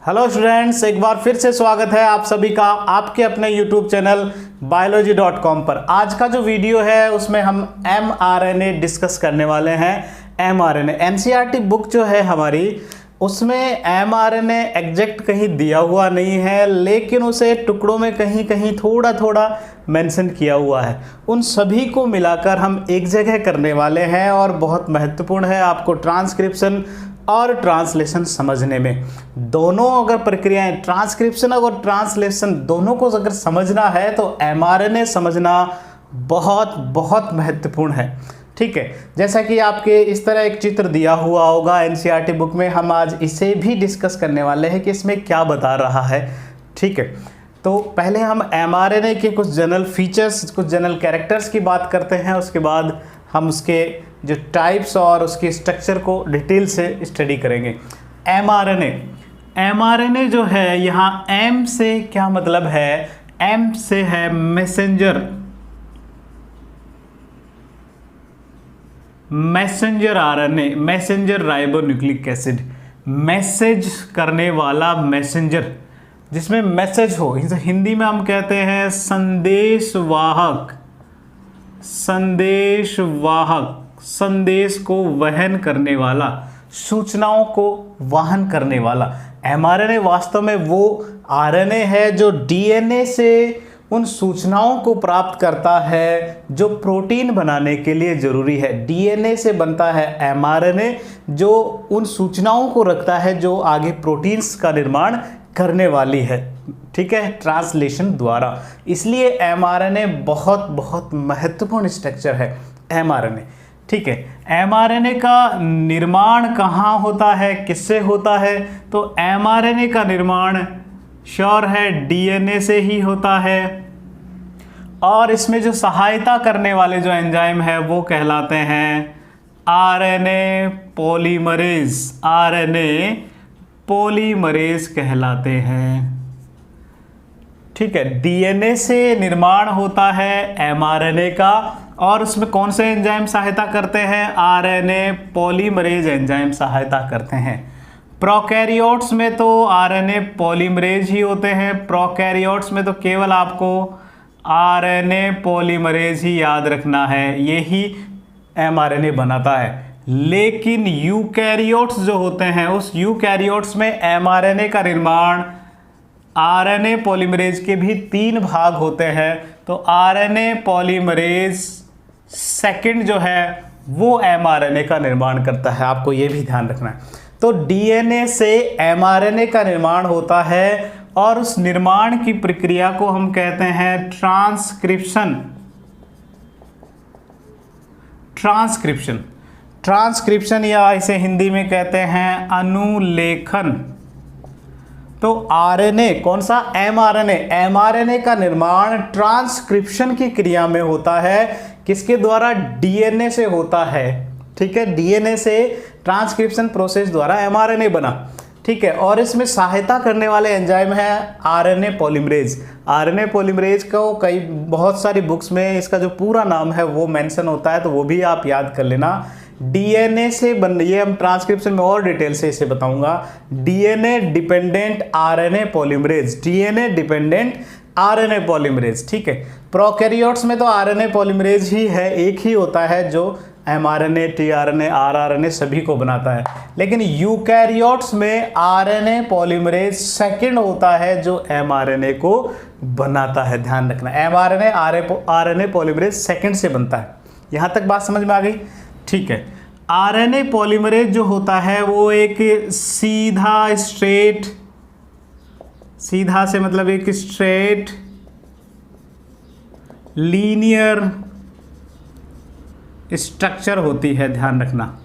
Hello students, एक बार फिर से स्वागत है आप सभी का आपके अपने यूट्यूब चैनल biology.com पर। आज का जो वीडियो है उसमें हम mRNA डिस्कस करने वाले हैं। mRNA एनसीईआरटी बुक जो है हमारी, उसमें mRNA एग्जैक्ट कहीं दिया हुआ नहीं है, लेकिन उसे टुकड़ों में कहीं कहीं थोड़ा थोड़ा मेंशन किया हुआ है। उन सभी को मिलाकर हम एक जगह करने वाले हैं और बहुत महत्वपूर्ण है आपको ट्रांसक्रिप्शन और ट्रांसलेशन समझने में। दोनों अगर प्रक्रियाएं, ट्रांसक्रिप्शन और ट्रांसलेशन दोनों को अगर समझना है तो mRNA समझना बहुत बहुत महत्वपूर्ण है। ठीक है, जैसा कि आपके इस तरह एक चित्र दिया हुआ होगा एनसीईआरटी बुक में, हम आज इसे भी डिस्कस करने वाले हैं कि इसमें क्या बता रहा है। ठीक है, तो पहले हम mRNA के कुछ जनरल फीचर्स, कुछ जनरल कैरेक्टर्स की बात करते हैं, उसके बाद हम उसके जो टाइप्स और उसकी स्ट्रक्चर को डिटेल से स्टडी करेंगे। mRNA जो है, यहाँ M से क्या मतलब है? M से है messenger, RNA, messenger ribonucleic acid, message करने वाला मैसेंजर, जिसमें मैसेज हो। हिंदी में हम कहते हैं संदेशवाहक, संदेश को वहन करने वाला, सूचनाओं को वहन करने वाला। mRNA वास्तव में वो RNA है जो DNA से उन सूचनाओं को प्राप्त करता है जो प्रोटीन बनाने के लिए जरूरी है। DNA से बनता है mRNA जो उन सूचनाओं को रखता है जो आगे प्रोटीन्स का निर्माण करने वाली है। ठीक है, ट्रांसलेशन द्वारा। इसलिए mRNA बहुत बहुत महत्वपूर्ण स्ट्रक्चर है mRNA। ठीक है, mRNA का निर्माण कहाँ होता है, किससे होता है? तो mRNA का निर्माण श्योर है DNA से ही होता है, और इसमें जो सहायता करने वाले जो एंजाइम है वो कहलाते हैं RNA पॉलीमरेज कहलाते हैं। ठीक है, DNA से निर्माण होता है mRNA का, और उसमें कौन से एंजाइम सहायता करते हैं? RNA पॉलीमरेज एंजाइम सहायता करते हैं। प्रोकैरियोट्स में तो RNA पॉलीमरेज ही होते हैं, प्रोकैरियोट्स में तो केवल आपको RNA पॉलीमरेज ही याद रखना है, यही mRNA बनाता है। लेकिन यूकैरियोट्स जो होते हैं, उस यूकैरियोट्स में mRNA का निर्माण RNA पॉलीमरेज के भी 3 भाग होते हैं। तो RNA पॉलीमरेज सेकंड जो है वो mRNA का निर्माण करता है, आपको ये भी ध्यान रखना है। तो DNA से mRNA का निर्माण होता है, और उस निर्माण की प्रक्रिया को हम कहते हैं ट्रांसक्रिप्शन या इसे हिंदी में कहते हैं अनुलेखन। तो RNA कौन सा? mRNA का निर्माण ट्रांसक्रिप्शन की क्रिया में होता है। किसके द्वारा? DNA से होता है। ठीक है, DNA से ट्रांसक्रिप्शन प्रोसेस द्वारा mRNA बना। ठीक है, और इसमें सहायता करने वाले एंजाइम है RNA पॉलीमरेज को बहुत सारी बुक्स में इसका जो पूरा नाम है वो मेंशन होता है, तो वो भी आप याद कर लेना। DNA से ये हम ट्रांसक्रिप्शन में और डिटेल से इसे बताऊंगा। DNA dependent RNA polymerase. ठीक है, प्रोकैरियोट्स में तो RNA पॉलीमरेज ही है, एक ही होता है जो mRNA, tRNA, rRNA सभी को बनाता है। लेकिन यूकैरियोट्स में RNA पॉलीमरेज सेकंड होता है जो mRNA को बनाता है। ध्यान रखना, RNA पॉलीमरेज सेकंड से बनता है। यहां तक बात समझ में आ गई? ठीक है, RNA पॉलीमरेज जो होता है वो एक सीधा से मतलब एक स्ट्रेट लीनियर स्ट्रक्चर होती है। ध्यान रखना,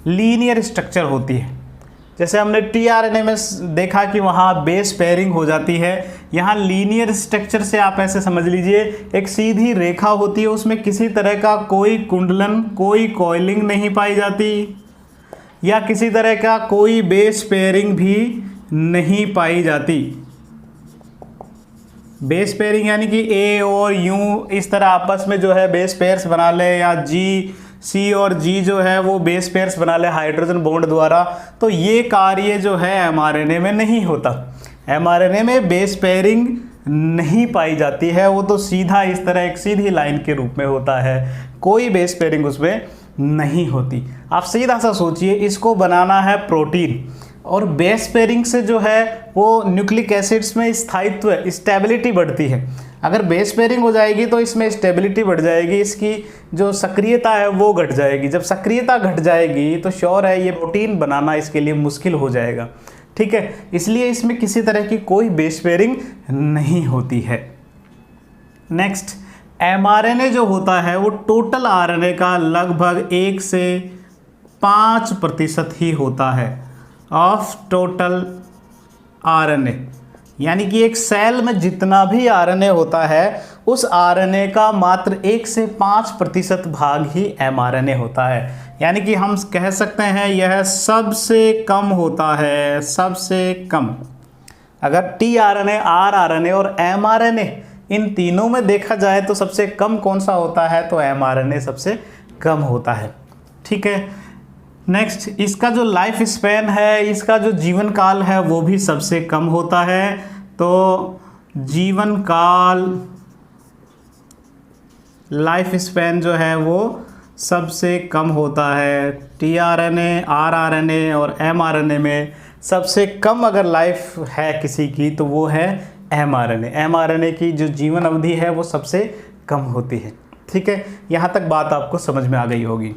लीनियर स्ट्रक्चर होती है। जैसे हमने tRNA में देखा कि वहाँ बेस पेयरिंग हो जाती है, यहाँ लीनियर स्ट्रक्चर से आप ऐसे समझ लीजिए एक सीधी रेखा होती है, उसमें किसी तरह का कोई कुंडलन, कोई कॉइलिंग नहीं पाई जाती, या किसी तरह का कोई बेस पेयरिंग भी नहीं पाई जाती। बेस पेयरिंग यानी कि A और U इस तरह आपस में जो है बेस पेयर्स बना ले, या G C और G जो है वो बेस पेयर्स बना ले हाइड्रोजन बॉन्ड द्वारा, तो ये कार्य जो है mRNA में नहीं होता। mRNA में बेस पेयरिंग नहीं पाई जाती है, वो तो सीधा इस तरह एक सीधी लाइन के रूप में होता है, कोई बेस पेयरिंग उसमें नहीं होती। आप सीधा सा सोचिए, इसको बनाना है प्रोटीन, और बेस पेयरिंग से जो है वो न्यूक्लिक एसिड्स में स्थायित्व स्टेबिलिटी बढ़ती है। अगर बेस पेयरिंग हो जाएगी तो इसमें स्टेबिलिटी बढ़ जाएगी, इसकी जो सक्रियता है वो घट जाएगी। जब सक्रियता घट जाएगी तो श्योर है ये प्रोटीन बनाना इसके लिए मुश्किल हो जाएगा, ठीक है। इसलिए इसमें किसी तरह की कोई बेस पेयरिंग नहीं होती है। नेक्स्ट, mRNA जो होता है वो टोटल आरएनए का लगभग 1 से 5% ही होता है ऑफ टोटल आरएनए। यानी कि एक सेल में जितना भी आरएनए होता है उस आरएनए का मात्र 1 से 5% भाग ही mRNA होता है। यानी कि हम कह सकते हैं यह सबसे कम होता है, सबसे कम। अगर tRNA, rRNA और mRNA इन तीनों में देखा जाए तो सबसे कम कौन सा होता है, तो mRNA सबसे कम होता है, ठीक है। नेक्स्ट, इसका जो लाइफ स्पैन है, इसका जो जीवन काल है वो भी सबसे कम होता है। तो जीवन काल, लाइफ स्पैन जो है वो सबसे कम होता है। tRNA, rRNA और mRNA में सबसे कम अगर लाइफ है किसी की तो वो है mRNA। mRNA की जो जीवन अवधि है वो सबसे कम होती है, ठीक है। यहाँ तक बात आपको समझ में आ गई होगी।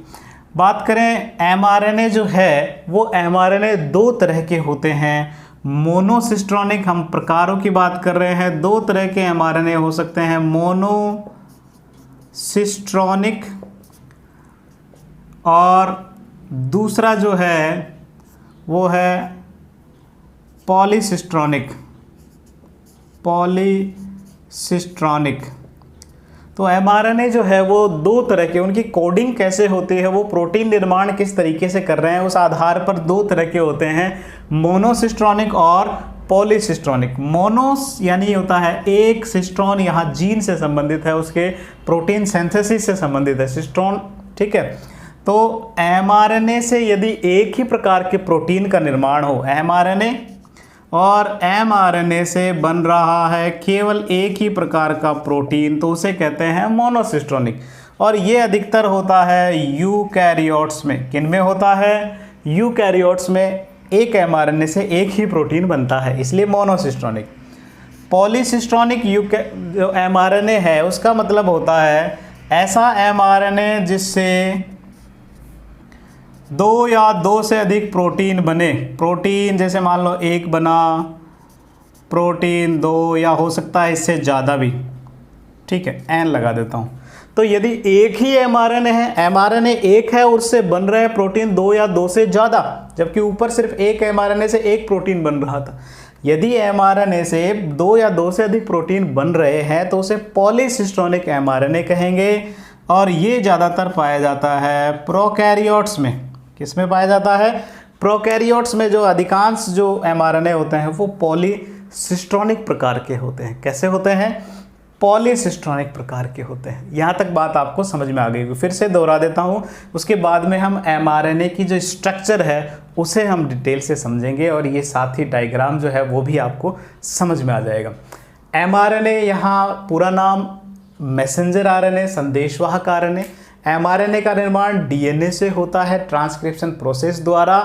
बात करें mRNA जो है वो mRNA 2 तरह के होते हैं। मोनोसिस्ट्रॉनिक, हम प्रकारों की बात कर रहे हैं, 2 तरह के mRNA हो सकते हैं, मोनोसिस्ट्रॉनिक और दूसरा जो है वो है पॉलीसिस्ट्रॉनिक। पॉलीसिस्ट्रॉनिक। तो mRNA जो है वो 2 तरह के, उनकी कोडिंग कैसे होती है, वो प्रोटीन निर्माण किस तरीके से कर रहे हैं, उस आधार पर 2 तरह के होते हैं, मोनोसिस्ट्रॉनिक और पॉलीसिस्ट्रॉनिक। मोनोस यानी होता है एक, सिस्ट्रॉन यहाँ जीन से संबंधित है, उसके प्रोटीन सिंथेसिस से संबंधित है सिस्ट्रॉन, ठीक है। तो mRNA से यदि एक ही प्रकार के प्रोटीन का निर्माण हो, mRNA और mRNA से बन रहा है केवल एक ही प्रकार का प्रोटीन, तो उसे कहते हैं मोनोसिस्ट्रॉनिक। और ये अधिकतर होता है यूकैरियोट्स में। किन में होता है? यूकैरियोट्स में एक mRNA से एक ही प्रोटीन बनता है, इसलिए मोनोसिस्ट्रॉनिक। पॉलीसिस्ट्रॉनिक जो mRNA है उसका मतलब होता है ऐसा mRNA जिससे 2 या 2 से अधिक प्रोटीन बने। प्रोटीन जैसे मान लो 1 बना, प्रोटीन 2, या हो सकता है इससे ज़्यादा भी, ठीक है, n लगा देता हूँ। तो यदि एक ही mRNA है, mRNA एक है और उससे बन रहे हैं प्रोटीन 2 या 2 से ज़्यादा, जबकि ऊपर सिर्फ एक mRNA से एक प्रोटीन बन रहा था। यदि mRNA से 2 या 2 से अधिक प्रोटीन बन रहे हैं तो उसे पॉलीसिस्ट्रॉनिक mRNA कहेंगे। और ये ज़्यादातर पाया जाता है प्रोकैरियोट्स में। किस में पाया जाता है? प्रोकैरियोट्स में। जो अधिकांश जो mRNA होते हैं वो पॉलीसिस्ट्रॉनिक प्रकार के होते हैं। कैसे होते हैं? पॉलीसिस्ट्रॉनिक प्रकार के होते हैं। यहाँ तक बात आपको समझ में आ गई होगी। फिर से दोहरा देता हूँ, उसके बाद में हम mRNA की जो स्ट्रक्चर है उसे हम डिटेल से समझेंगे, और ये साथ ही डायग्राम जो है वो भी आपको समझ में आ जाएगा। mRNA यहाँ पूरा नाम मैसेंजर RNA, संदेशवाहक RNA। mRNA का निर्माण DNA से होता है ट्रांसक्रिप्शन प्रोसेस द्वारा,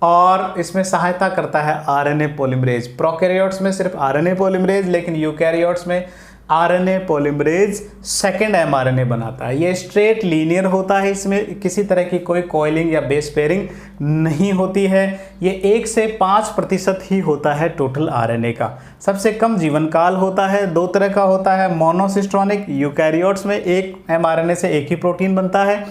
और इसमें सहायता करता है RNA पॉलीमरेज। प्रोकैरियोट्स में सिर्फ RNA पॉलीमरेज, लेकिन यूकैरियोट्स में RNA पॉलीमरेज सेकेंड mRNA बनाता है। ये स्ट्रेट लीनियर होता है, इसमें किसी तरह की कोई कॉइलिंग या बेस पेयरिंग नहीं होती है। ये 1 से 5% ही होता है टोटल RNA का। सबसे कम जीवन काल होता है। 2 तरह का होता है, मोनोसिस्ट्रॉनिक, यूकैरियोट्स में एक mRNA से एक ही प्रोटीन बनता है।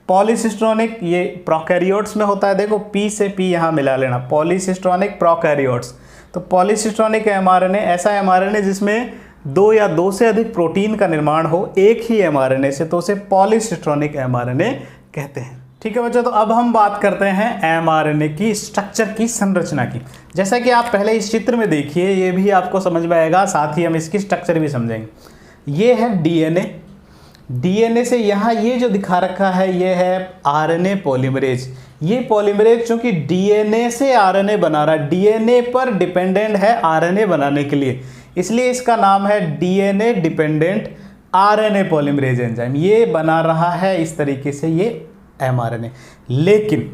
पॉलीसिस्ट्रॉनिक ये प्रोकैरियोट्स में होता है। देखो P से P यहाँ मिला लेना, पॉलीसिस्ट्रॉनिक प्रोकैरियोट्स। तो पॉलीसिस्ट्रॉनिक mRNA ऐसा mRNA जिसमें 2 या 2 से अधिक प्रोटीन का निर्माण हो एक ही mRNA से, तो उसे पॉलीसिस्ट्रॉनिक mRNA कहते हैं। ठीक है बच्चों, तो अब हम बात करते हैं mRNA की स्ट्रक्चर की, संरचना की। जैसा कि आप पहले इस चित्र में देखिए, ये भी आपको समझ में आएगा, साथ ही हम इसकी स्ट्रक्चर भी समझेंगे। ये है DNA। डीएनए से यहाँ ये जो दिखा रखा है ये है आरएनए पॉलीमरेज। ये पॉलीमरेज चूंकि डीएनए से आरएनए बना रहा है, डीएनए पर डिपेंडेंट है आरएनए बनाने के लिए, इसलिए इसका नाम है DNA dependent RNA polymerase enzyme. ये बना रहा है इस तरीके से ये एमआरएनए। लेकिन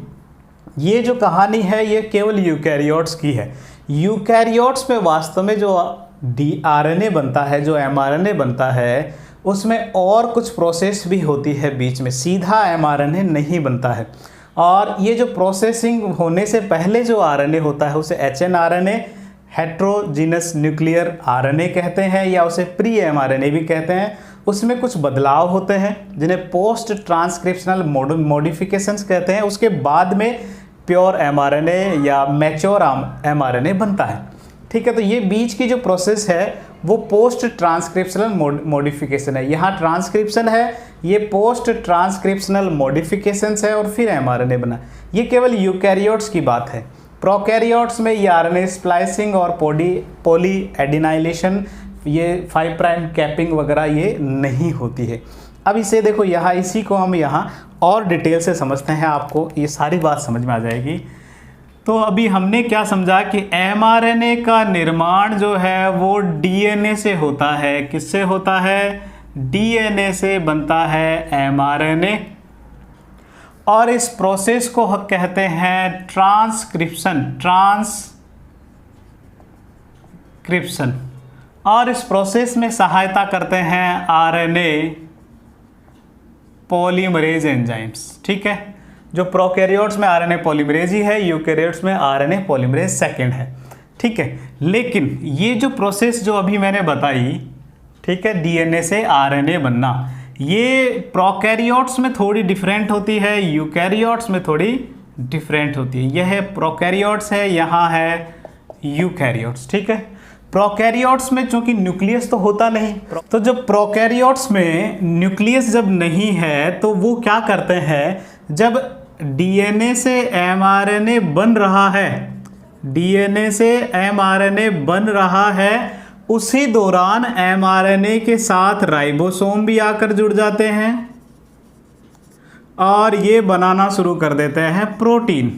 ये जो कहानी है ये केवल यूकैरियोट्स की है। यूकैरियोट्स में वास्तव में जो आरएनए बनता है, जो एमआरएनए बनता है, उसमें और कुछ प्रोसेस भी होती है बीच में, सीधा एमआरएनए नहीं बनता है। और ये जो प्रोसेसिंग होने से पहले जो आरएनए होता है उसे एचएनआरएनए, हेट्रोजीनस न्यूक्लियर आरएनए कहते हैं, या उसे प्री एमआरएनए भी कहते हैं। उसमें कुछ बदलाव होते हैं जिन्हें पोस्ट ट्रांसक्रिप्शनल मॉडिफिकेशंस कहते हैं। उसके बाद में प्योर एमआरएनए या मैच्योर एमआरएनए बनता है। ठीक है, तो ये बीच की जो प्रोसेस है वो पोस्ट ट्रांसक्रिप्शनल मॉडिफिकेशन है। यहाँ ट्रांसक्रिप्शन है, ये पोस्ट ट्रांसक्रिप्शनल मॉडिफिकेशंस है और फिर एमआरएनए बना। ये केवल यूकैरियोट्स की बात है। प्रोकैरियोट्स में ये आरएनए स्प्लाइसिंग और पॉली एडिनाइलेशन, ये 5 प्राइम कैपिंग वगैरह ये नहीं होती है। अब इसे देखो, यहाँ इसी को हम यहाँ और डिटेल से समझते हैं, आपको ये सारी बात समझ में आ जाएगी। तो अभी हमने क्या समझा कि एमआरएनए का निर्माण जो है वो डीएनए से होता है। किससे होता है? डीएनए से बनता है एमआरएनए, और इस प्रोसेस को हम कहते हैं ट्रांसक्रिप्शन, और इस प्रोसेस में सहायता करते हैं आरएनए पॉलीमरेज एंजाइम्स। ठीक है, जो प्रोकैरियोट्स में आरएनए पॉलीमरेज ही है, यूकैरियोट्स में आरएनए पॉलीमरेज सेकंड है। ठीक है, लेकिन ये जो प्रोसेस जो अभी मैंने बताई, ठीक है, डीएनए से आरएनए बनना, ये प्रोकैरियोट्स में थोड़ी डिफरेंट होती है, यूकैरियोट्स में थोड़ी डिफरेंट होती है। यह प्रोकैरियोट्स है, यहाँ है यूकैरियोट्स। ठीक है, प्रोकैरियोट्स में चूंकि न्यूक्लियस तो होता नहीं, तो जब प्रोकैरियोट्स में न्यूक्लियस जब नहीं है तो वो क्या करते हैं, जब डीएनए से एमआरएनए बन रहा है, डीएनए से एमआरएनए बन रहा है, उसी दौरान एमआरएनए के साथ राइबोसोम भी आकर जुड़ जाते हैं और ये बनाना शुरू कर देते हैं प्रोटीन।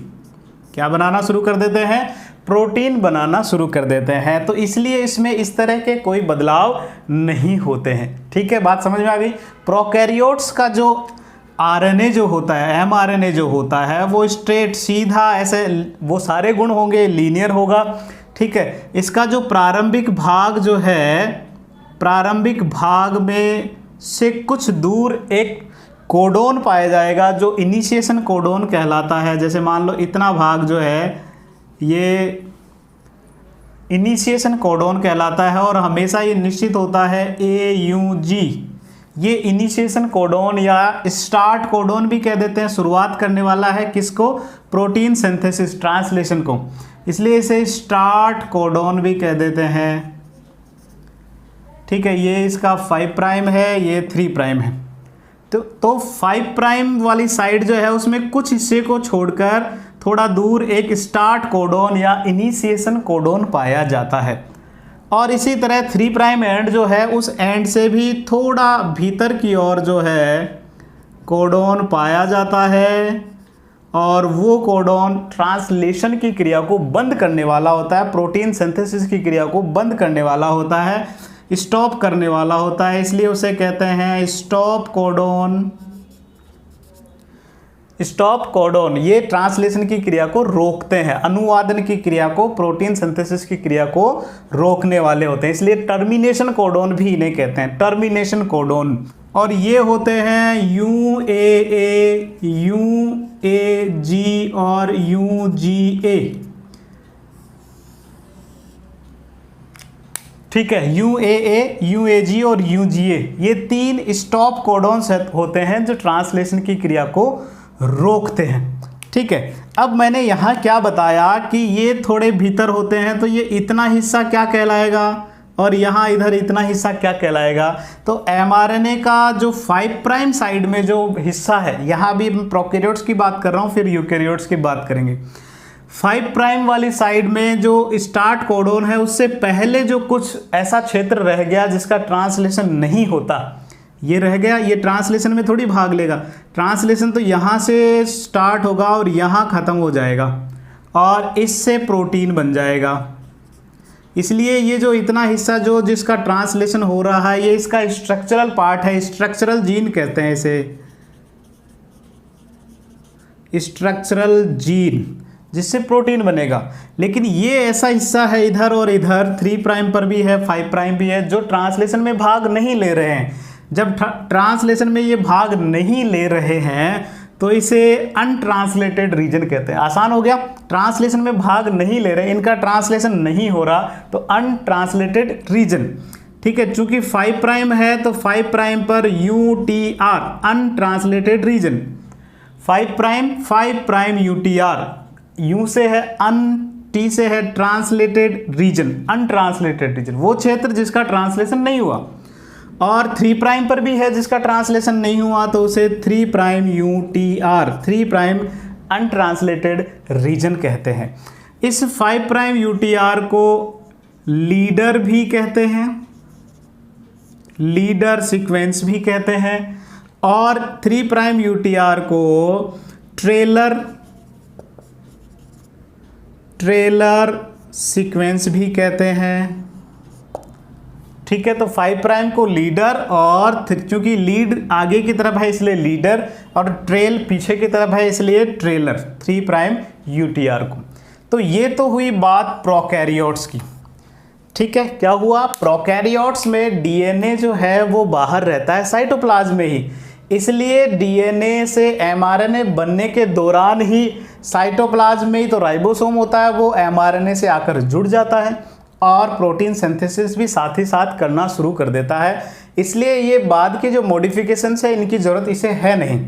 क्या बनाना शुरू कर देते हैं? प्रोटीन बनाना शुरू कर देते हैं। तो इसलिए इसमें इस तरह के कोई बदलाव नहीं होते हैं। ठीक है, बात समझ में आ गई। प्रोकैरियोट्स का जो आरएनए जो होता है, एमआरएनए जो होता है, वो स्ट्रेट सीधा ऐसे, वो सारे गुण होंगे, लीनियर होगा। ठीक है, इसका जो प्रारंभिक भाग जो है, प्रारंभिक भाग में से कुछ दूर एक कोडोन पाया जाएगा जो इनिशिएशन कोडोन कहलाता है। जैसे मान लो इतना भाग जो है ये इनिशिएशन कोडोन कहलाता है, और हमेशा ये निश्चित होता है AUG। ये इनिशिएशन कोडोन या स्टार्ट कोडोन भी कह देते हैं, शुरुआत करने वाला है किसको? प्रोटीन सिंथेसिस, ट्रांसलेशन को, इसलिए इसे स्टार्ट कोडोन भी कह देते हैं। ठीक है, ये इसका 5 प्राइम है, ये 3 प्राइम है। तो 5 प्राइम वाली साइड जो है उसमें कुछ हिस्से को छोड़कर थोड़ा दूर एक स्टार्ट कोडोन या इनिशिएशन कोडोन पाया जाता है, और इसी तरह 3 प्राइम एंड जो है उस एंड से भी थोड़ा भीतर की ओर जो है कोडोन पाया जाता है, और वो कोडोन ट्रांसलेशन की क्रिया को बंद करने वाला होता है, प्रोटीन सिंथेसिस की क्रिया को बंद करने वाला होता है, स्टॉप करने वाला होता है, इसलिए उसे कहते हैं स्टॉप कोडोन। स्टॉप कोडोन ये ट्रांसलेशन की क्रिया को रोकते हैं, अनुवादन की क्रिया को, प्रोटीन सिंथेसिस की क्रिया को रोकने वाले होते हैं, इसलिए टर्मिनेशन कोडोन भी इन्हें कहते हैं, टर्मिनेशन कोडोन। और ये होते हैं UAA, UAG और UGA। ठीक है, UAA, UAG और UGA ये 3 स्टॉप कोडोन्स होते हैं जो ट्रांसलेशन की क्रिया को रोकते हैं। ठीक है, अब मैंने यहाँ क्या बताया कि ये थोड़े भीतर होते हैं, तो ये इतना हिस्सा क्या कहलाएगा और यहाँ इधर इतना हिस्सा क्या कहलाएगा? तो एमआरएनए का जो 5 प्राइम साइड में जो हिस्सा है, यहाँ भी मैं प्रोकैरियोट्स की बात कर रहा हूँ, फिर यूकैरियोट्स की बात करेंगे। 5 प्राइम वाली साइड में जो स्टार्ट कोडोन है उससे पहले जो कुछ ऐसा क्षेत्र रह गया जिसका ट्रांसलेशन नहीं होता, ये रह गया, ये ट्रांसलेशन में थोड़ी भाग लेगा। ट्रांसलेशन तो यहाँ से स्टार्ट होगा और यहाँ ख़त्म हो जाएगा और इससे प्रोटीन बन जाएगा। इसलिए ये जो इतना हिस्सा जो जिसका ट्रांसलेशन हो रहा है, ये इसका स्ट्रक्चरल पार्ट है, स्ट्रक्चरल जीन कहते हैं इसे, स्ट्रक्चरल जीन, जिससे प्रोटीन बनेगा। लेकिन ये ऐसा हिस्सा है इधर और इधर, 3 प्राइम पर भी है, 5 प्राइम भी है, जो ट्रांसलेशन में भाग नहीं ले रहे हैं। जब ट्रांसलेशन में ये भाग नहीं ले रहे हैं तो इसे अनट्रांसलेटेड रीजन कहते हैं। आसान हो गया, ट्रांसलेशन में भाग नहीं ले रहे, इनका ट्रांसलेशन नहीं हो रहा, तो अनट्रांसलेटेड रीजन। ठीक है, चूंकि 5 प्राइम है तो 5 प्राइम पर UTR, untranslated region. 5 prime UTR, U से है अन, T से है ट्रांसलेटेड रीजन, अनट्रांसलेटेड रीजन, वो क्षेत्र जिसका ट्रांसलेशन नहीं हुआ। और 3 प्राइम पर भी है जिसका ट्रांसलेशन नहीं हुआ, तो उसे 3 prime UTR, 3 prime untranslated region कहते हैं। इस 5 प्राइम UTR को लीडर भी कहते हैं, लीडर सीक्वेंस भी कहते हैं, और 3 प्राइम UTR को ट्रेलर सीक्वेंस भी कहते हैं। ठीक है, तो 5 प्राइम को लीडर, और चूंकि लीड आगे की तरफ है इसलिए लीडर, और ट्रेल पीछे की तरफ है इसलिए ट्रेलर, 3 प्राइम UTR को। तो ये तो हुई बात प्रोकैरियोट्स की। ठीक है, क्या हुआ, प्रोकैरियोट्स में DNA जो है वो बाहर रहता है साइटोप्लाज्म में ही, इसलिए DNA से mRNA बनने के दौरान ही साइटोप्लाज्म में ही तो राइबोसोम होता है, वो mRNA से आकर जुड़ जाता है और प्रोटीन सिंथेसिस भी साथ ही साथ करना शुरू कर देता है। इसलिए ये बाद के जो मॉडिफिकेशंस है इनकी ज़रूरत इसे है नहीं,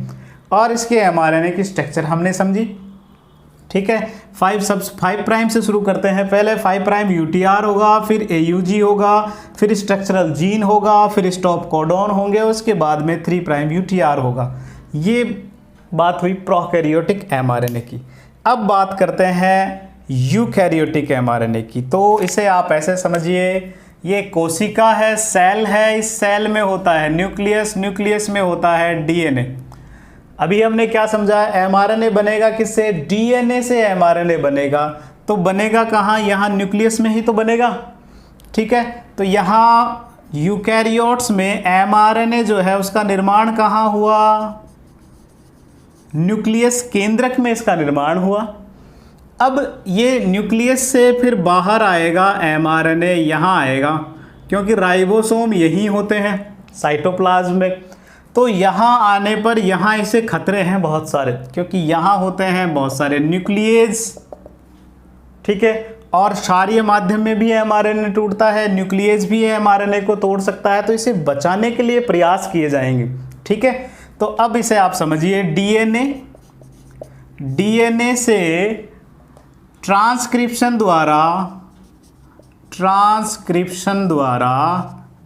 और इसके mRNA की स्ट्रक्चर हमने समझी। ठीक है, 5 प्राइम से शुरू करते हैं। पहले 5 प्राइम UTR होगा, फिर AUG होगा, फिर स्ट्रक्चरल जीन होगा, फिर स्टॉप कोडॉन होंगे, उसके बाद में 3 प्राइम UTR होगा। ये बात हुई प्रोकैरियोटिक mRNA की। अब बात करते हैं यूकैरियोटिक mRNA की। तो इसे आप ऐसे समझिए, ये कोशिका है, सेल है, इस सेल में होता है न्यूक्लियस, न्यूक्लियस में होता है DNA। अभी हमने क्या समझा, mRNA बनेगा किससे, DNA से mRNA बनेगा। तो बनेगा कहाँ, यहाँ न्यूक्लियस में ही तो बनेगा। ठीक है, तो यहाँ यूकैरियोट्स में mRNA जो है उसका निर्माण कहाँ हुआ, न्यूक्लियस केंद्रक में इसका निर्माण हुआ। अब ये न्यूक्लियस से फिर बाहर आएगा mRNA, यहाँ आएगा, क्योंकि राइबोसोम यही होते हैं साइटोप्लाज्म में। तो यहाँ आने पर यहाँ इसे खतरे हैं बहुत सारे, क्योंकि यहाँ होते हैं बहुत सारे न्यूक्लियस। ठीक है, और क्षारीय माध्यम में भी mRNA टूटता है, न्यूक्लियस भी mRNA को तोड़ सकता है, तो इसे बचाने के लिए प्रयास किए जाएंगे। ठीक है, तो अब इसे आप समझिए, DNA से ट्रांसक्रिप्शन द्वारा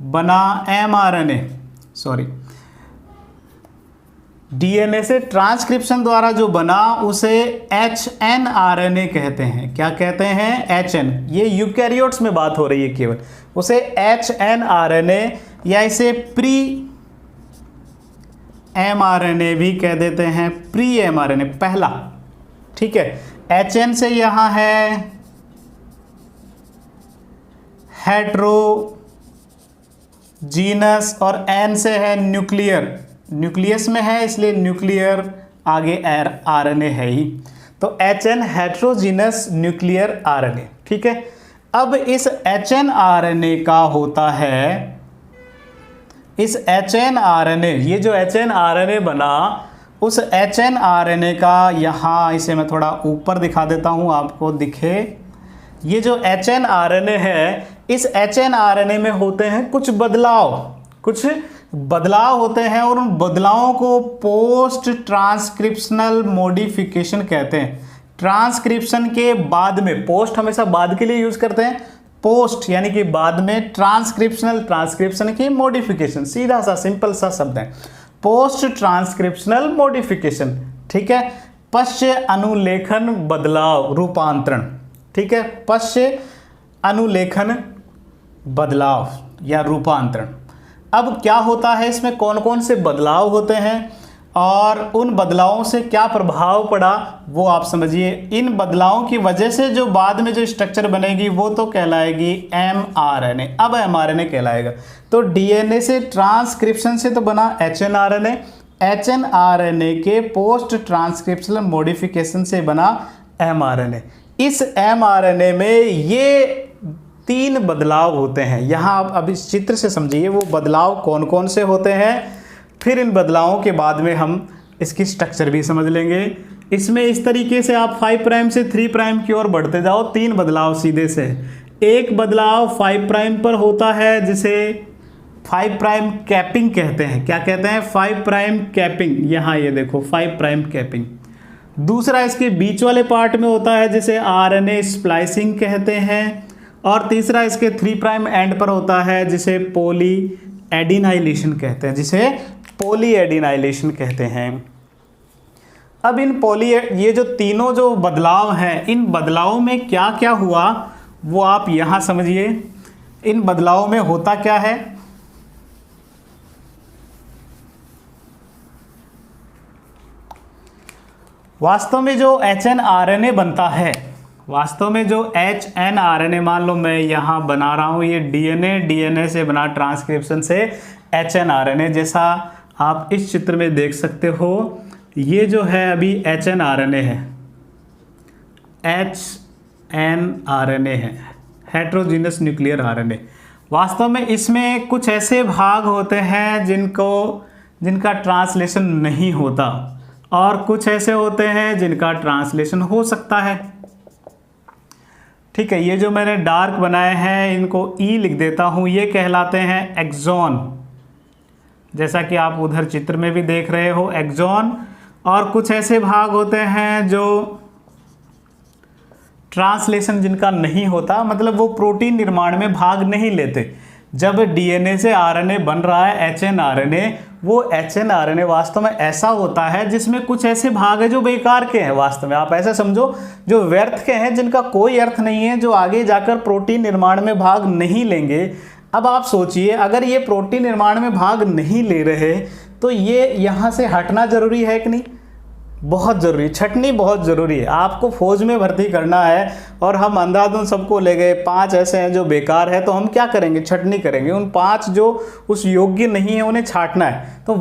बना mRNA, DNA से ट्रांसक्रिप्शन द्वारा जो बना उसे hnRNA कहते हैं। क्या कहते हैं, HN। ये यूकैरियोट्स में बात हो रही है केवल, उसे hnRNA या इसे प्री mRNA भी कह देते हैं, प्री mRNA, पहला। ठीक है, HN से यहाँ है हेट्रोजीनस और N से है न्यूक्लियर, न्यूक्लियस में है इसलिए न्यूक्लियर, आगे RNA है ही, तो HN हेट्रोजीनस न्यूक्लियर RNA। ठीक है, अब इस hnRNA का होता है, इस hnRNA, ये जो hnRNA बना उस hnRNA का, यहाँ इसे मैं थोड़ा ऊपर दिखा देता हूँ आपको दिखे। ये जो hnRNA है, इस hnRNA में होते हैं कुछ बदलाव होते हैं, और उन बदलावों को पोस्ट ट्रांसक्रिप्शनल मॉडिफिकेशन कहते हैं। ट्रांसक्रिप्शन के बाद में, पोस्ट हमेशा बाद के लिए यूज करते हैं, पोस्ट यानी कि बाद में, ट्रांसक्रिप्शन की मॉडिफिकेशन, सीधा सा सिंपल सा शब्द है, पोस्ट ट्रांसक्रिप्शनल मॉडिफिकेशन। ठीक है, पश्च अनुलेखन बदलाव, रूपांतरण। ठीक है, पश्च अनुलेखन बदलाव या रूपांतरण। अब क्या होता है इसमें, कौन कौन से बदलाव होते हैं और उन बदलावों से क्या प्रभाव पड़ा वो आप समझिए। इन बदलावों की वजह से जो बाद में जो स्ट्रक्चर बनेगी वो तो कहलाएगी mRNA। अब mRNA कहलाएगा। तो DNA से ट्रांसक्रिप्शन से तो बना HNRNA, HNRNA के पोस्ट ट्रांसक्रिप्शनल मॉडिफिकेशन से बना mRNA। इस mRNA में ये 3 बदलाव होते हैं। यहाँ आप अब इस चित्र से समझिए वो बदलाव कौन कौन से होते हैं, फिर इन बदलावों के बाद में हम इसकी स्ट्रक्चर भी समझ लेंगे। इसमें इस तरीके से आप 5 प्राइम से 3 प्राइम की ओर बढ़ते जाओ, 3 बदलाव सीधे से। एक बदलाव 5 प्राइम पर होता है जिसे 5 प्राइम कैपिंग कहते हैं। क्या कहते हैं? 5 प्राइम कैपिंग। यहाँ ये देखो 5 प्राइम कैपिंग। दूसरा इसके बीच वाले पार्ट में होता है जिसे RNA स्प्लाइसिंग कहते हैं। और तीसरा इसके 3 प्राइम एंड पर होता है जिसे पॉली एडिनाइलेशन कहते हैं, जिसे पॉली एडिनाइलेशन कहते हैं। अब ये जो तीनों जो बदलाव हैं, इन बदलावों में क्या क्या हुआ वो आप यहाँ समझिए। इन बदलावों में होता क्या है, वास्तव में जो HNRNA बनता है, वास्तव में जो HNRNA, मान लो मैं यहाँ बना रहा हूँ ये DNA से बना ट्रांसक्रिप्शन से HNRNA, जैसा आप इस चित्र में देख सकते हो। ये जो है अभी HNRNA है, HNRNA है, हेट्रोजीनस न्यूक्लियर RNA। वास्तव में इसमें कुछ ऐसे भाग होते हैं जिनका ट्रांसलेशन नहीं होता और कुछ ऐसे होते हैं जिनका ट्रांसलेशन हो सकता है। ठीक है, ये जो मैंने डार्क बनाए हैं इनको E लिख देता हूँ, ये कहलाते हैं एक्सॉन, जैसा कि आप उधर चित्र में भी देख रहे हो एक्सॉन। और कुछ ऐसे भाग होते हैं जो ट्रांसलेशन जिनका नहीं होता, मतलब वो प्रोटीन निर्माण में भाग नहीं लेते। जब DNA से RNA बन रहा है HNRNA, वो HNRNA वास्तव में ऐसा होता है जिसमें कुछ ऐसे भाग हैं जो बेकार के हैं। वास्तव में आप ऐसे समझो, जो व्यर्थ के हैं, जिनका कोई अर्थ नहीं है, जो आगे जाकर प्रोटीन निर्माण में भाग नहीं लेंगे। अब आप सोचिए, अगर ये प्रोटीन निर्माण में भाग नहीं ले रहे तो ये यहाँ से हटना जरूरी है कि नहीं? बहुत ज़रूरी, छटनी बहुत ज़रूरी है। आपको फौज में भर्ती करना है और हम अंधाधुंध सबको ले गए, 5 ऐसे हैं जो बेकार है, तो हम क्या करेंगे? छटनी करेंगे। उन 5 जो उस योग्य नहीं है उन्हें छांटना है। तो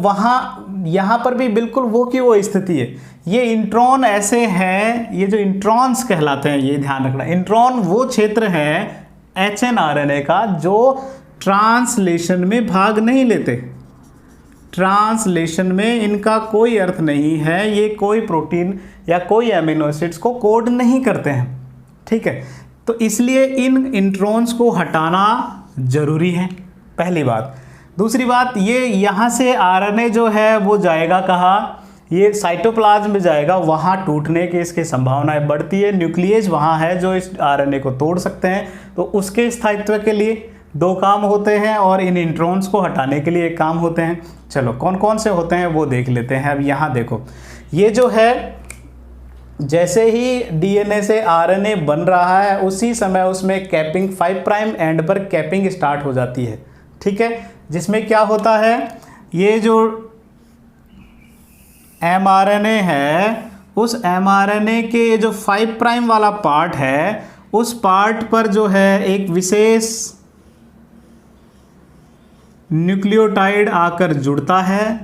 यहाँ पर भी बिल्कुल वो की वो स्थिति है। ये इंट्रॉन ऐसे हैं, ये जो इंट्रॉन्स कहलाते हैं, ये ध्यान रखना। इंट्रॉन वो क्षेत्र है HNRNA का जो ट्रांसलेशन में भाग नहीं लेते। ट्रांसलेशन में इनका कोई अर्थ नहीं है, ये कोई प्रोटीन या कोई एमिनो एसिड्स को कोड नहीं करते हैं। ठीक है, तो इसलिए इन इंट्रॉन्स को हटाना जरूरी है, पहली बात। दूसरी बात, ये यहाँ से RNA जो है वो जाएगा कहाँ? ये साइटोप्लाज्म में जाएगा, वहाँ टूटने की इसकी संभावनाएं बढ़ती है। न्यूक्लियस वहाँ है जो इस RNA को तोड़ सकते हैं, तो उसके स्थायित्व के लिए 2 काम होते हैं और इन इंट्रॉन्स को हटाने के लिए 1 काम होते हैं। चलो कौन कौन से होते हैं वो देख लेते हैं। अब यहाँ देखो, ये जो है जैसे ही DNA से RNA बन रहा है उसी समय उसमें कैपिंग 5 प्राइम एंड पर कैपिंग स्टार्ट हो जाती है। ठीक है, जिसमें क्या होता है, ये जो mRNA है उस mRNA के जो 5 प्राइम वाला पार्ट है उस पार्ट पर जो है एक विशेष न्यूक्लियोटाइड आकर जुड़ता है।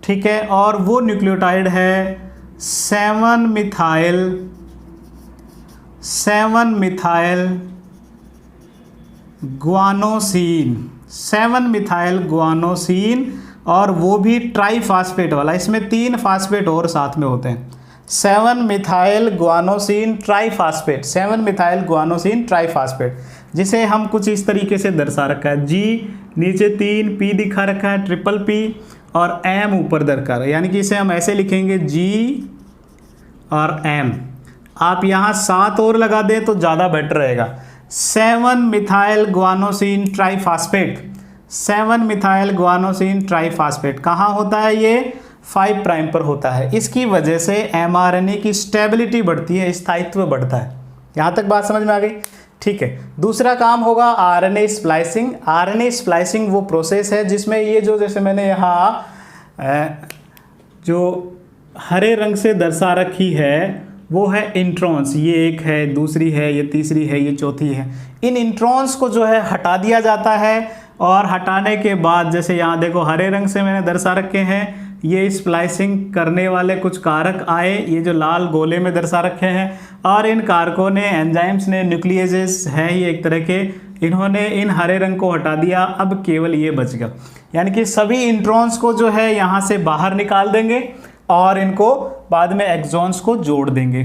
ठीक है, और वो न्यूक्लियोटाइड है 7 मिथाइल गुआनोसिन, 7 मिथाइल गुआनोसिन, और वो भी ट्राईफास्फेट वाला। इसमें 3 फास्फेट और साथ में होते हैं। 7 methyl guanosine triphosphate, 7 methyl guanosine triphosphate, जिसे हम कुछ इस तरीके से दर्शा रखा है। G नीचे 3, P दिखा रखा है, ट्रिपल P, और M ऊपर दरकार, यानी कि इसे हम ऐसे लिखेंगे G और M। आप यहाँ 7 और लगा दें तो ज़्यादा बेटर रहेगा। 7 methyl guanosine triphosphate, 7 methyl guanosine triphosphate कहाँ होता है? ये 5 प्राइम पर होता है। इसकी वजह से mRNA की स्टेबिलिटी बढ़ती है, स्थायित्व बढ़ता है। यहाँ तक बात समझ में आ गई? ठीक है। दूसरा काम होगा आरएनए स्प्लाइसिंग। आरएनए स्प्लाइसिंग वो प्रोसेस है जिसमें ये जो जैसे मैंने यहाँ जो हरे रंग से दर्शा रखी है वो है इंट्रॉन्स, ये एक है, दूसरी है, ये तीसरी है, ये चौथी है। इन इंट्रॉन्स को जो है हटा दिया जाता है और हटाने के बाद जैसे यहाँ देखो हरे रंग से मैंने दर्शा रखे हैं, ये स्प्लाइसिंग करने वाले कुछ कारक आए, ये जो लाल गोले में दर्शा रखे हैं, और इन कारकों ने, एंजाइम्स ने, न्यूक्लियसेस हैं ये एक तरह के, इन्होंने इन हरे रंग को हटा दिया, अब केवल ये बच गया। यानी कि सभी इंट्रॉन्स को जो है यहाँ से बाहर निकाल देंगे और इनको बाद में एक्सॉन्स को जोड़ देंगे।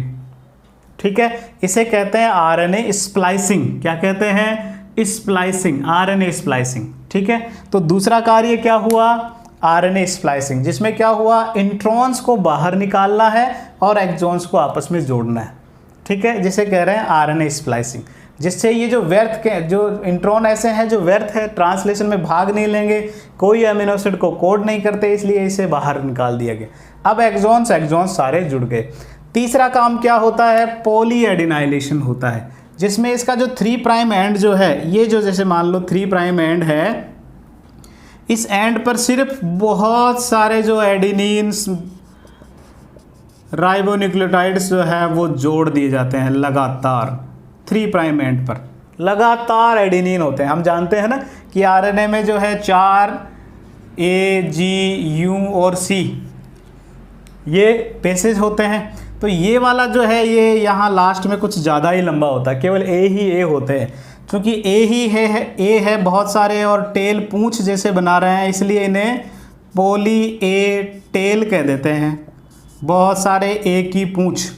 ठीक है, इसे कहते हैं आरएनए स्प्लाइसिंग। क्या कहते हैं? Splicing, RNA splicing. ठीक है, तो दूसरा कार्य क्या हुआ? आरएनए स्प्लाइसिंग, जिसमें क्या हुआ? इंट्रॉन्स को बाहर निकालना है और एक्सॉन्स को आपस में जोड़ना है। ठीक है, जिसे कह रहे हैं आरएनए स्प्लाइसिंग, जिससे ये जो व्यर्थ के जो इंट्रॉन ऐसे हैं जो व्यर्थ है, ट्रांसलेशन में भाग नहीं लेंगे, कोई अमीनो एसिड को कोड नहीं करते, इसलिए इसे बाहर निकाल दिया गया। अब एक्सॉन्स सारे जुड़ गए। तीसरा काम क्या होता है? पॉली एडिनाइलेशन होता है, जिसमें इसका जो 3' एंड जो है, ये जो जैसे मान लो 3' एंड है, इस एंड पर सिर्फ बहुत सारे जो एडिनिन्स, राइबोन्यूक्लियोटाइड्स जो है वो जोड़ दिए जाते हैं लगातार। 3' एंड पर लगातार एडिनिन होते हैं। हम जानते हैं ना कि आरएनए में जो है 4 A, G, U और C ये बेसेस होते हैं। तो ये वाला जो है ये यहाँ लास्ट में कुछ ज़्यादा ही लंबा होता है, केवल A होते हैं। क्योंकि A है बहुत सारे और टेल पूंछ जैसे बना रहे हैं, इसलिए इन्हें पॉली ए टेल कह देते हैं। बहुत सारे A की पूंछ।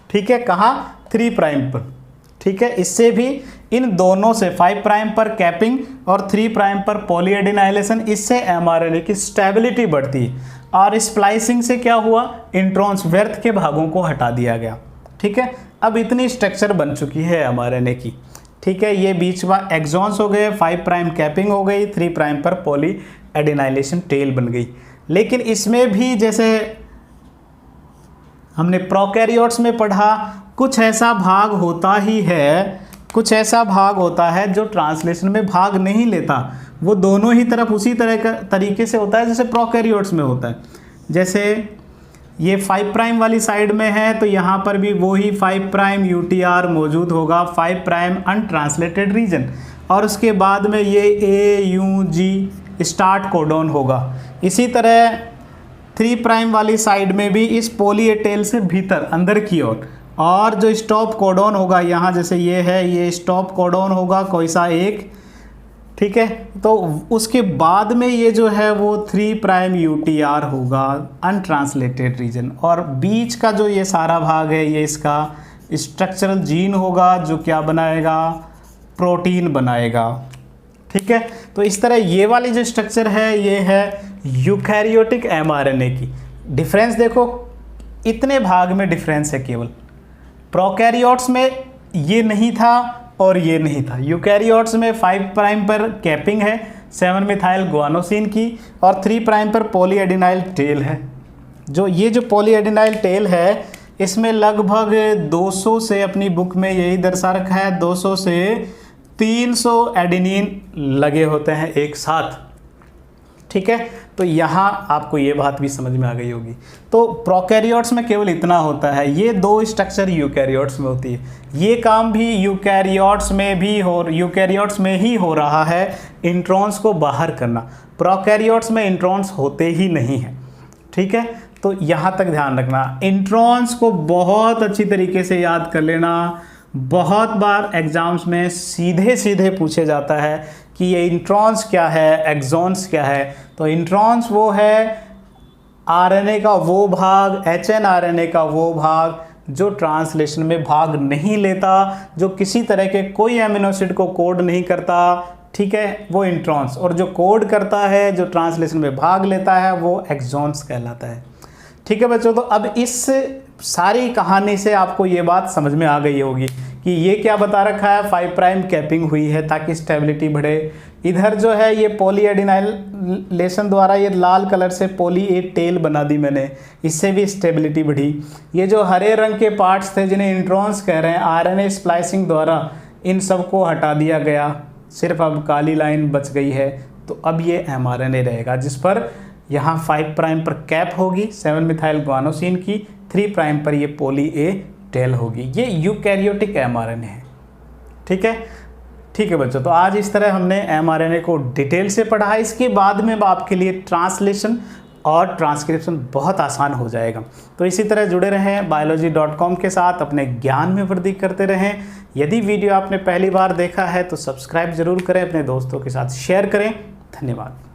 ठीक है, कहाँ? 3' पर। ठीक है, इससे भी इन दोनों से 5' पर कैपिंग और 3' पर पॉली एडिनाइलेशन, इससे एमआरएनए की स्टेबिलिटी बढ़ती है। और स्प्लाइसिंग से क्या हुआ? इंट्रॉन्स, व्यर्थ के भागों को हटा दिया गया। ठीक है, अब इतनी स्ट्रक्चर बन चुकी है एमआरएनए की। ठीक है, ये बीच में एक्सॉन्स हो गए, 5' कैपिंग हो गई, 3' पर पॉली एडिनाइलेशन टेल बन गई। लेकिन इसमें भी जैसे हमने प्रोकैरियोट्स में पढ़ा, कुछ ऐसा भाग होता ही है, कुछ ऐसा भाग होता है जो ट्रांसलेशन में भाग नहीं लेता। वो दोनों ही तरफ उसी तरह का तरीके से होता है जैसे प्रोकैरियोट्स में होता है। जैसे ये 5' वाली साइड में है तो यहाँ पर भी वही 5' UTR मौजूद होगा, 5' अनट्रांसलेटेड रीजन, और उसके बाद में ये AUG स्टार्ट कोडॉन होगा। इसी तरह 3' वाली साइड में भी इस पॉली ए टेल से भीतर अंदर की ओर, और जो स्टॉप कोडॉन होगा यहाँ जैसे ये है, ये स्टॉप कोडॉन होगा कोई सा एक। ठीक है, तो उसके बाद में ये जो है वो 3' UTR होगा, अनट्रांसलेटेड रीजन, और बीच का जो ये सारा भाग है ये इसका स्ट्रक्चरल जीन होगा जो क्या बनाएगा? प्रोटीन बनाएगा। ठीक है, तो इस तरह ये वाली जो स्ट्रक्चर है ये है यूकैरियोटिक एमआरएनए की। डिफरेंस देखो, इतने भाग में डिफरेंस है केवल। प्रोकैरियोट्स में ये नहीं था और ये नहीं था। यूकैरियोट्स में 5' पर कैपिंग है 7 मिथाइल गुआनोसिन की, और 3' पर पॉली एडिनाइल टेल है। जो ये जो पॉली एडिनाइल टेल है इसमें लगभग 200 से, अपनी बुक में यही दर्शा रखा है, 200 से 300 एडिनिन लगे होते हैं एक साथ। ठीक है, तो यहाँ आपको ये बात भी समझ में आ गई होगी। तो प्रोकैरियोट्स में केवल इतना होता है, ये 2 स्ट्रक्चर यूकैरियोट्स में होती है। ये काम भी यूकैरियोट्स में ही हो रहा है, इंट्रॉन्स को बाहर करना। प्रोकैरियोट्स में इंट्रॉन्स होते ही नहीं हैं। ठीक है, तो यहाँ तक ध्यान रखना। इंट्रॉन्स को बहुत अच्छी तरीके से याद कर लेना। बहुत बार एग्जाम्स में सीधे पूछे जाता है कि ये इंट्रॉन्स क्या है, एक्सॉन्स क्या है। तो इंट्रॉन्स वो है आरएनए का वो भाग, एचएनआरएनए का वो भाग जो ट्रांसलेशन में भाग नहीं लेता, जो किसी तरह के कोई एमिनो एसिड को कोड नहीं करता। ठीक है, वो इंट्रॉन्स, और जो कोड करता है, जो ट्रांसलेशन में भाग लेता है, वो एक्सॉन्स कहलाता है। ठीक है बच्चों, तो अब इस सारी कहानी से आपको ये बात समझ में आ गई होगी कि ये क्या बता रखा है, 5' कैपिंग हुई है ताकि स्टेबिलिटी बढ़े। इधर जो है ये पॉली एडिनाइलेशन द्वारा ये लाल कलर से पॉली ए टेल बना दी मैंने, इससे भी स्टेबिलिटी बढ़ी। ये जो हरे रंग के पार्ट्स थे जिन्हें इंट्रॉन्स कह रहे हैं, आरएनए स्प्लाइसिंग द्वारा इन सबको हटा दिया गया, सिर्फ अब काली लाइन बच गई है। तो अब ये mRNA रहेगा जिस पर यहाँ 5 प्राइम पर कैप होगी 7 मिथाइल ग्वानोसिन की, 3 प्राइम पर ये पॉली ए टेल होगी। ये यूकैरियोटिक mRNA है। ठीक है बच्चों, तो आज इस तरह हमने mRNA को डिटेल से पढ़ा है। इसके बाद में आपके लिए ट्रांसलेशन और ट्रांसक्रिप्शन बहुत आसान हो जाएगा। तो इसी तरह जुड़े रहें biology.com के साथ, अपने ज्ञान में वृद्धि करते रहें। यदि वीडियो आपने पहली बार देखा है तो सब्सक्राइब जरूर करें, अपने दोस्तों के साथ शेयर करें। धन्यवाद।